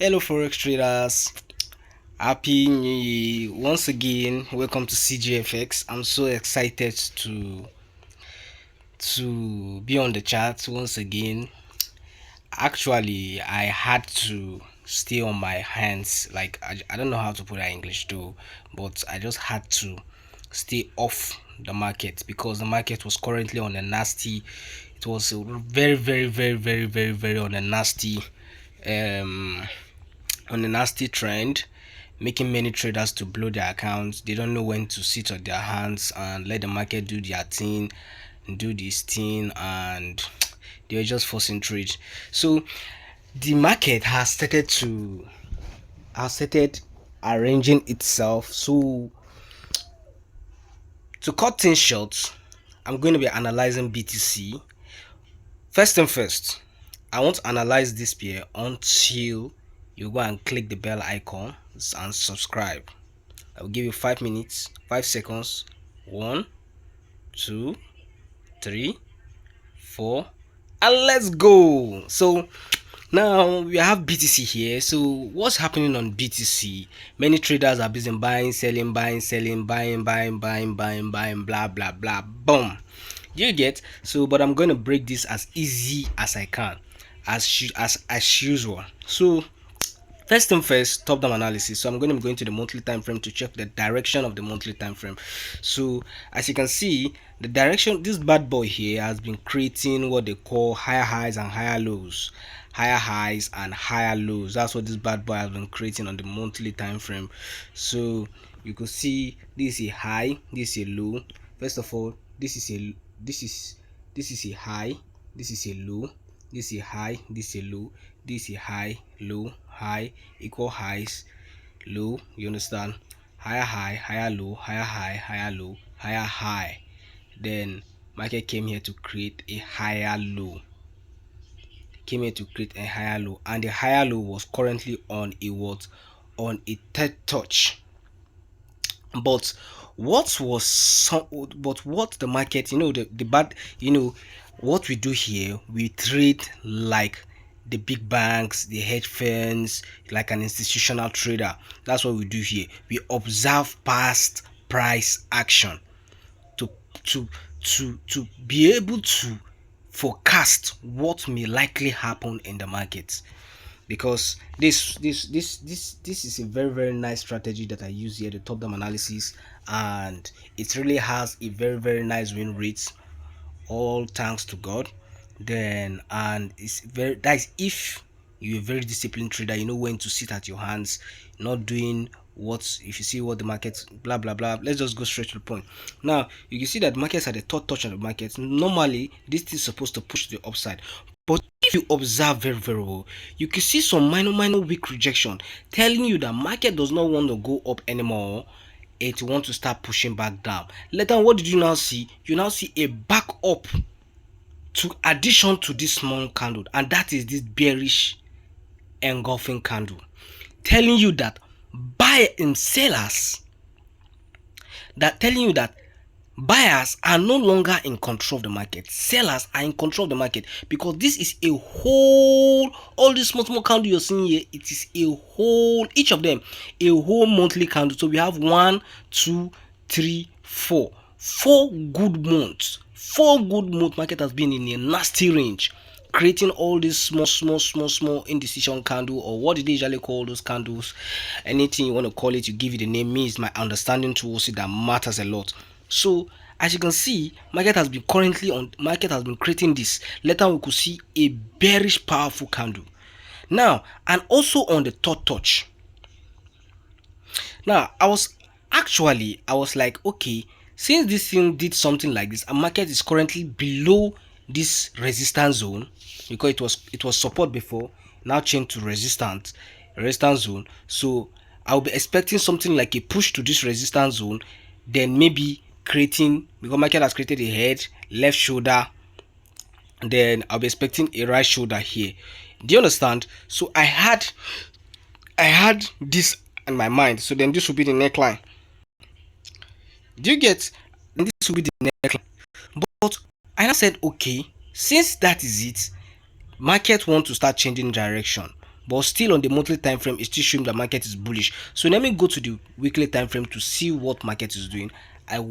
Hello, Forex traders. Happy New Year. Once again, welcome to CGFX. I'm so excited to be on the chat once again. Actually, I had to stay on my hands. Like, I don't know how to put that in English though, but I just had to stay off the market because the market was currently on a nasty. It was very on a nasty um on a nasty trend, making many traders to blow their accounts. They don't know when to sit on their hands and let the market do their thing, do this thing, and they're just forcing trade. So the market has started arranging itself. So to cut things short, I'm going to be analyzing BTC. First and first, I want to analyze this pair until you go and click the bell icon and subscribe. I will give you 5 minutes, 5 seconds. 1, 2, 3, 4, and let's go. So now we have BTC here. So what's happening on BTC? Many traders are busy buying, selling, buying, selling, buying, blah blah blah. Boom. You get? So, but I'm gonna break this as easy as I can, as usual. So first thing first, top down analysis. So I'm going to be going to the monthly time frame to check the direction of the monthly time frame. So as you can see, the direction, this bad boy here has been creating what they call higher highs and higher lows. Higher highs and higher lows. That's what this bad boy has been creating on the monthly time frame. So you could see this is a high, this is a low. First of all, this is this is a high, this is a low, this is a high, this is a low, this is a high, low, high, equal highs, low. You understand? Higher high, higher low, higher high, higher low, higher high. Then market came here to create a higher low. Came here to create a higher low, and the higher low was currently on a what? On a third touch. But what the market, the bad, what we do here, we trade like the big banks, the hedge funds, like an institutional trader. That's what we do here. We observe past price action to to to be able to forecast what may likely happen in the market, because this is a very nice strategy that I use here, the top down analysis, and it really has a very nice win rate, all thanks to God. Then, and it's very, that is if you're a very disciplined trader, you know when to sit at your hands, not doing what, if you see what the market blah blah blah. Let's just go straight to the point. Now you can see that markets are the third touch on the market. Normally this is supposed to push to the upside, but if you observe very well, you can see some minor weak rejection telling you that market does not want to go up anymore. It wants to start pushing back down. Later, what did you now see? You now see a back up to addition to this small candle, and that is this bearish engulfing candle, telling you that buy and sellers, that telling you that buyers are no longer in control of the market, sellers are in control of the market, because this is a whole, all these small candle you're seeing here, it is a whole, each of them a whole monthly candle. So we have 1, 2, 3, 4 good months. 4 good months market has been in a nasty range, creating all these small indecision candle, or what do they usually call those candles? Anything you want to call it, you give it a name. Me, is my understanding towards it that matters a lot. So as you can see, market has been creating this. Later we could see a bearish powerful candle. Now, and also on the third touch. Now I was like, okay, since this thing did something like this, and market is currently below this resistance zone, because it was support before, now changed to resistance zone. So I'll be expecting something like a push to this resistance zone, then maybe creating, because market has created a head, left shoulder, then I'll be expecting a right shoulder here. Do you understand? So I had this in my mind. So then this will be the neckline. Do you get? And this will be the neckline. But I said, okay, since that is it, market want to start changing direction. but still on the monthly time frame it's still showing the market is bullish. So let me go to the weekly time frame to see what market is doing. I'm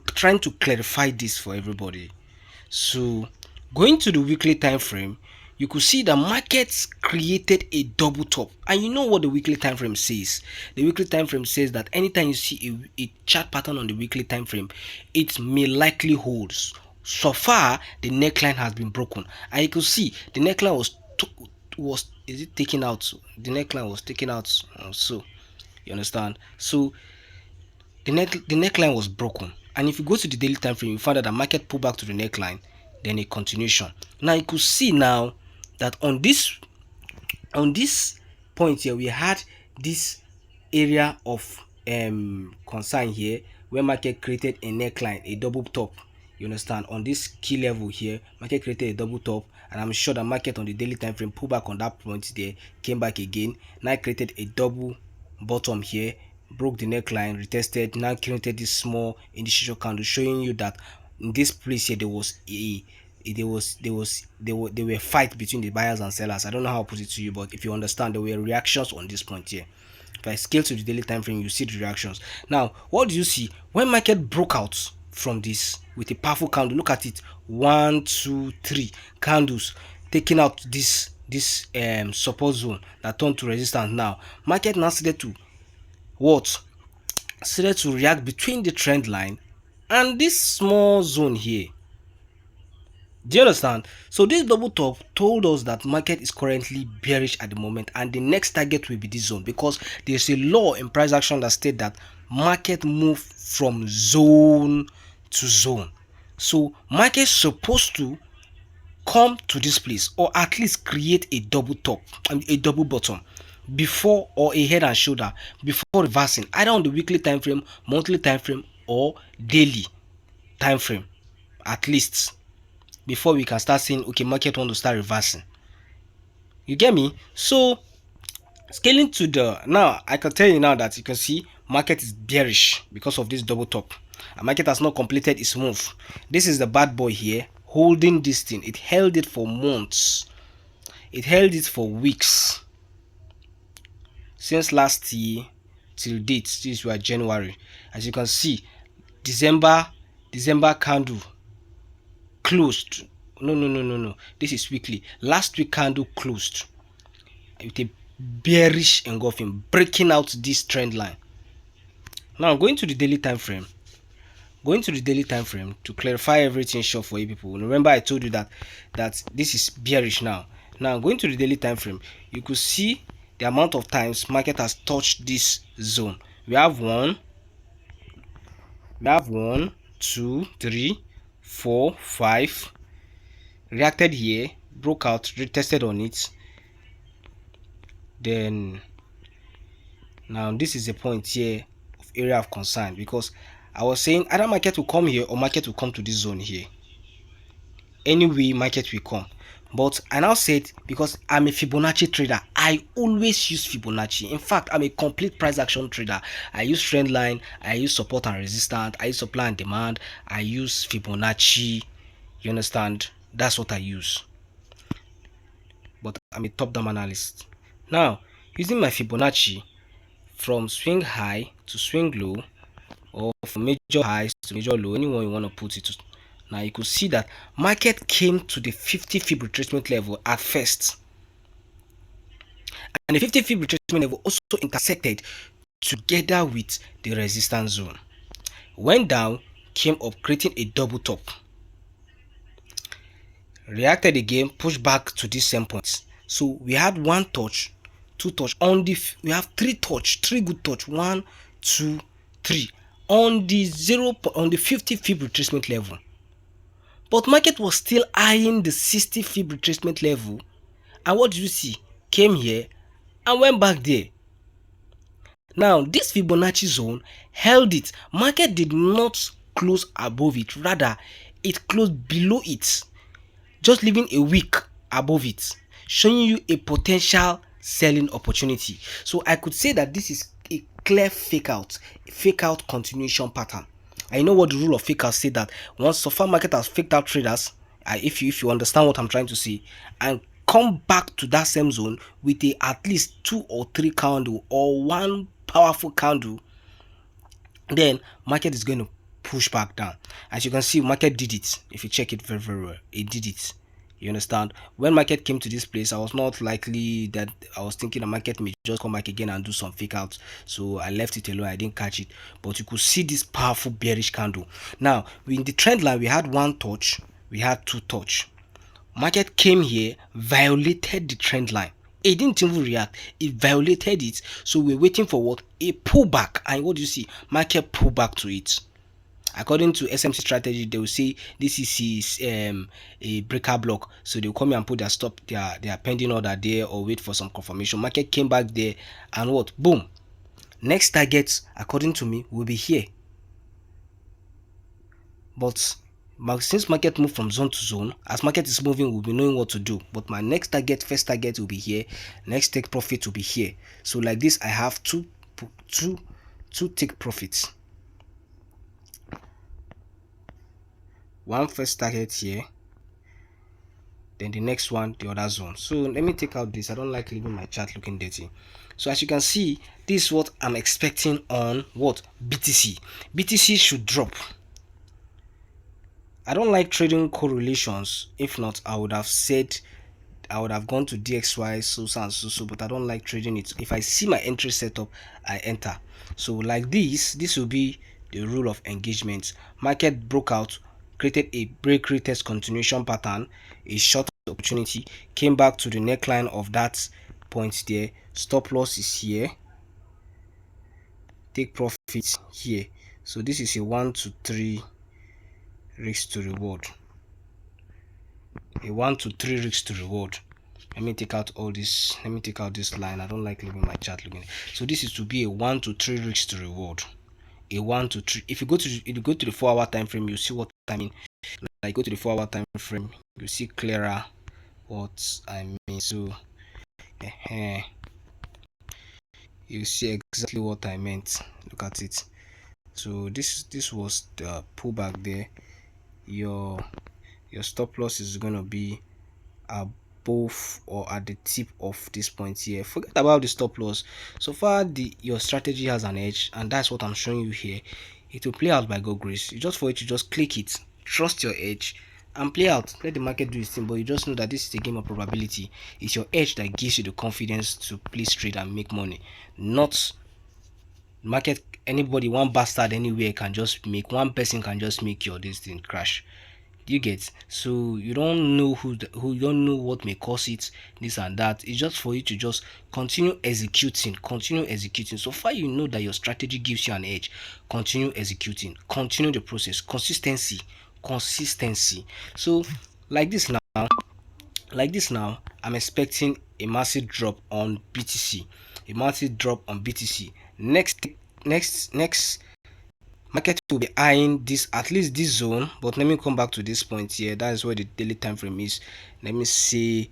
trying to clarify this for everybody. So going to the weekly time frame, you could see the markets created a double top. And you know what the weekly time frame says? The weekly time frame says that anytime you see a chart pattern on the weekly time frame, it may likely holds. So far, the neckline has been broken, and you could see the neckline was is it taken out? The neckline was taken out. So you understand? So the neckline was broken, and if you go to the daily time frame, you find that the market pulled back to the neckline, then a continuation. Now you could see now that on this point here, we had this area of concern here, where market created a neckline, a double top. You understand? On this key level here, market created a double top, and I'm sure the market on the daily time frame pulled back on that point there, came back again, now created a double bottom here, broke the neckline, retested, now created this small indecision candle, showing you that in this place here there were fight between the buyers and sellers. I don't know how to put it to you, but if you understand, there were reactions on this point here. If I scale to the daily time frame, you see the reactions. Now, what do you see when market broke out from this with a powerful candle? Look at it, 1 2 3 candles taking out this support zone that turned to resistance. Now market now started to what started to react between the trend line and this small zone here. Do you understand? So this double top told us that market is currently bearish at the moment, and the next target will be this zone, because there's a law in price action that states that market move from zone to zone. So market is supposed to come to this place, or at least create a double top and a double bottom before, or a head and shoulder before reversing, either on the weekly time frame, monthly time frame, or daily time frame, at least, before we can start saying, okay, market want to start reversing. You get me? So scaling to the, now I can tell you now that you can see market is bearish because of this double top, and market has not completed its move. This is the bad boy here holding this thing. It held it for months, it held it for weeks, since last year till date. This was January. As you can see, December candle closed. No, this is weekly. Last week candle closed with a bearish engulfing, breaking out this trend line. Now going to the daily time frame, to clarify everything short for you people. Remember I told you that this is bearish. Now going to the daily time frame, you could see the amount of times market has touched this zone. We have 1 2 3 4 5, reacted here, broke out, retested on it. Then now this is a point here of area of concern, because I was saying either market will come here or market will come to this zone here. Anyway, market will come. But I now said, because I'm a Fibonacci trader, I always use Fibonacci. In fact, I'm a complete price action trader. I use trend line, I use support and resistance, I use supply and demand, I use Fibonacci. You understand? That's what I use. But I'm a top-down analyst. Now, using my Fibonacci from swing high to swing low, or from major highs to major low, anyone you want to put it to. Now you could see that market came to the 50 fib retracement level at first, and the 50 fib retracement level also intersected together with the resistance zone, went down, came up, creating a double top, reacted again, pushed back to this same point. So we had 1 touch, 2 touch on the, we have 3 touch, 3 good touch, 1 2 3 on the 50 fib retracement level. But market was still eyeing the 60 fib retracement level, and what do you see? Came here and went back there. Now this Fibonacci zone held it. Market did not close above it, rather it closed below it, just leaving a wick above it, showing you a potential selling opportunity. So I could say that this is a clear fake out continuation pattern. I know what the rule of fake out say, that once so far market has faked out traders, if you understand what I'm trying to say, and come back to that same zone with a at least two or three candle or one powerful candle, then market is going to push back down. As you can see, market did it. If you check it very very well, it did it. You understand? When market came to this place, I was not likely that I was thinking the market may just come back again and do some fake outs, so I left it alone. I didn't catch it, but you could see this powerful bearish candle. Now in the trend line, we had one touch, we had two touch. Market came here, violated the trend line. It didn't even react, it violated it. So we're waiting for what? A pullback. And what do you see? Market pull back to it. According to SMC strategy, they will say this is a breaker block. So they'll come here and put their stop, their pending order there, or wait for some confirmation. Market came back there and what? Boom. Next target, according to me, will be here. But since market moved from zone to zone, as market is moving, we'll be knowing what to do. But my next target, first target will be here, next take profit will be here. So like this, I have two take profits. One first target here, then the next one the other zone. So let me take out this. I don't like leaving my chart looking dirty. So as you can see, this is what I'm expecting on what? BTC. BTC should drop. I don't like trading correlations. If not, I would have said I would have gone to DXY so and so, but I don't like trading it. If I see my entry setup, I enter. So like this will be the rule of engagement. Market broke out, created a break retest continuation pattern, a short opportunity, came back to the neckline of that point there. Stop loss is here, take profit here. So this is a 1 to 3 risk to reward. A 1 to 3 risk to reward. Let me take out all this. Let me take out this line. I don't like leaving my chart looking. So this is to be a 1 to 3 risk to reward. A 1 to 3. If you go to the 4-hour time frame, you see what I mean. Like go to the 4-hour time frame, you see clearer what I mean. So you see exactly what I meant. Look at it. So this was the pullback there. Your stop loss is gonna be above or at the tip of this point here. Forget about the stop loss. So far your strategy has an edge, and that's what I'm showing you here. It will play out by God grace. You just for it, you just click it, trust your edge, and play out. Let the market do its thing, but you just know that this is a game of probability. It's your edge that gives you the confidence to place trade and make money, not market. Anybody, one bastard anywhere can just make, one person can just make your this thing crash. You get? So you don't know who you don't know what may cause it, this and that. It's just for you to just continue executing. So far you know that your strategy gives you an edge, continue executing, continue the process. Consistency. So like this now, I'm expecting a massive drop on BTC. Next market will be eyeing this, at least this zone. But let me come back to this point here. That is where the daily time frame is. Let me say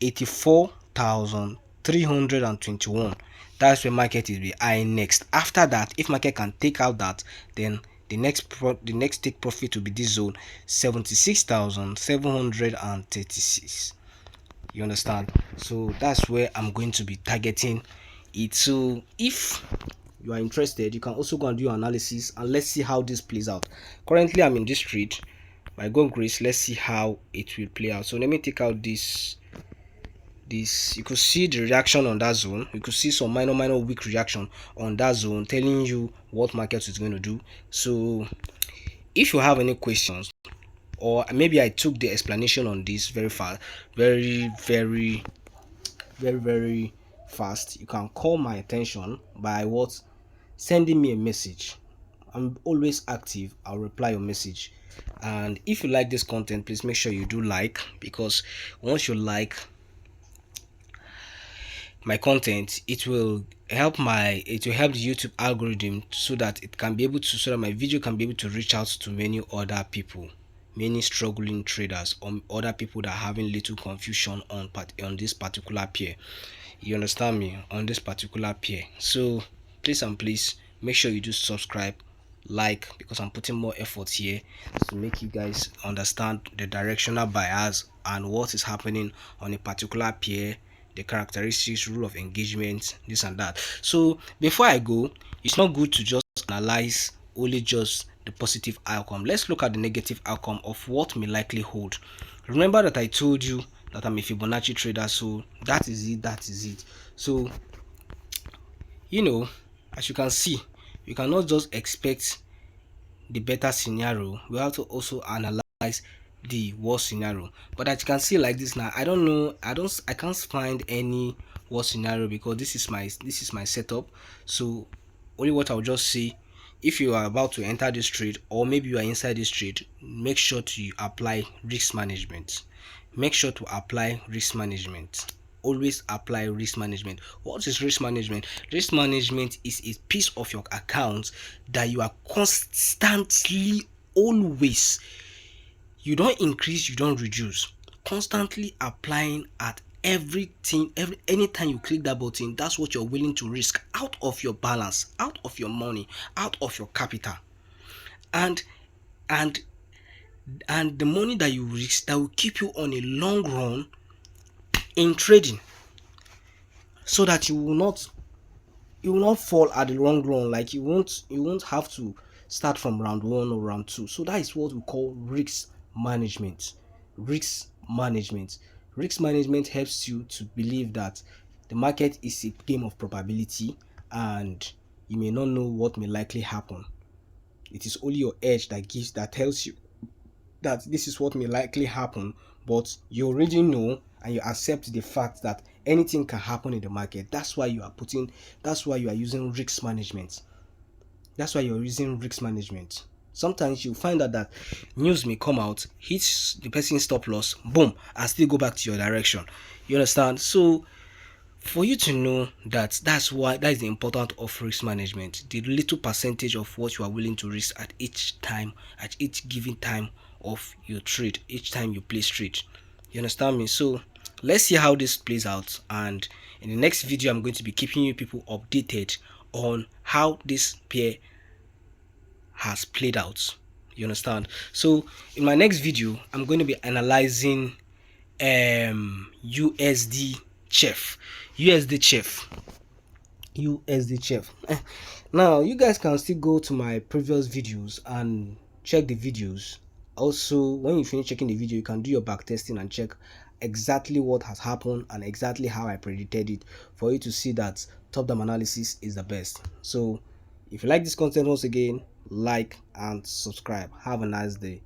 84,321. That's where market will be eyeing next. After that, if market can take out that, then the next take profit will be this zone, 76,736. You understand? So that's where I'm going to be targeting it. So if you are interested, you can also go and do your analysis, and let's see how this plays out. Currently I'm in this trade. By God grace, let's see how it will play out. So let me take out this. You could see the reaction on that zone. You could see some minor weak reaction on that zone, telling you what market is going to do. So if you have any questions, or maybe I took the explanation on this very fast, very fast, you can call my attention by what? Sending me a message. I'm always active. I'll reply your message. And if you like this content, please make sure you do like, because once you like my content, it will help the YouTube algorithm, so that my video can be able to reach out to many other people, many struggling traders, or other people that are having little confusion on this particular pair. You understand me? On this particular pair. So please make sure you do subscribe, like, because I'm putting more effort here to make you guys understand the directional bias and what is happening on a particular pair, the characteristics, rule of engagement, this and that. So before I go, it's not good to just analyze only just the positive outcome. Let's look at the negative outcome of what may likely hold. Remember that I told you that I'm a Fibonacci trader, so that is it. That is it. So as you can see, you cannot just expect the better scenario. We have to also analyze the worst scenario. But as you can see like this now, I don't know, I can't find any worst scenario because this is my setup. So only what I'll just say, if you are about to enter this trade, or maybe you are inside this trade, make sure to apply risk management. Make sure to apply risk management. Always apply risk management. What is risk management? Risk management is a piece of your account that you are constantly, always, you don't increase, you don't reduce, constantly applying at everything. Anytime you click that button, that's what you're willing to risk out of your balance, out of your money, out of your capital. And and and the money that you risk, that will keep you on a long run in trading, so that you will not fall at the long run. Like you won't have to start from round one or round two. So that is what we call risk management. Risk management risk management helps you to believe that the market is a game of probability, and you may not know what may likely happen. It is only your edge that tells you that this is what may likely happen, but you already know and you accept the fact that anything can happen in the market. That's why you are using risk management. That's why you're using risk management. Sometimes you find out that news may come out, hits the person's stop loss, boom, and still go back to your direction. You understand? So for you to know that, that is the importance of risk management. The little percentage of what you are willing to risk at each time, at each given time of your trade, each time you place trade. You understand me? So let's see how this plays out, and in the next video I'm going to be keeping you people updated on how this pair has played out. You understand? So in my next video I'm going to be analyzing USD chef USD chef USD chef. Now you guys can still go to my previous videos and check the videos. Also, when you finish checking the video, you can do your back testing and check exactly what has happened and exactly how I predicted it, for you to see that top down analysis is the best. So if you like this content, once again, like and subscribe. Have a nice day.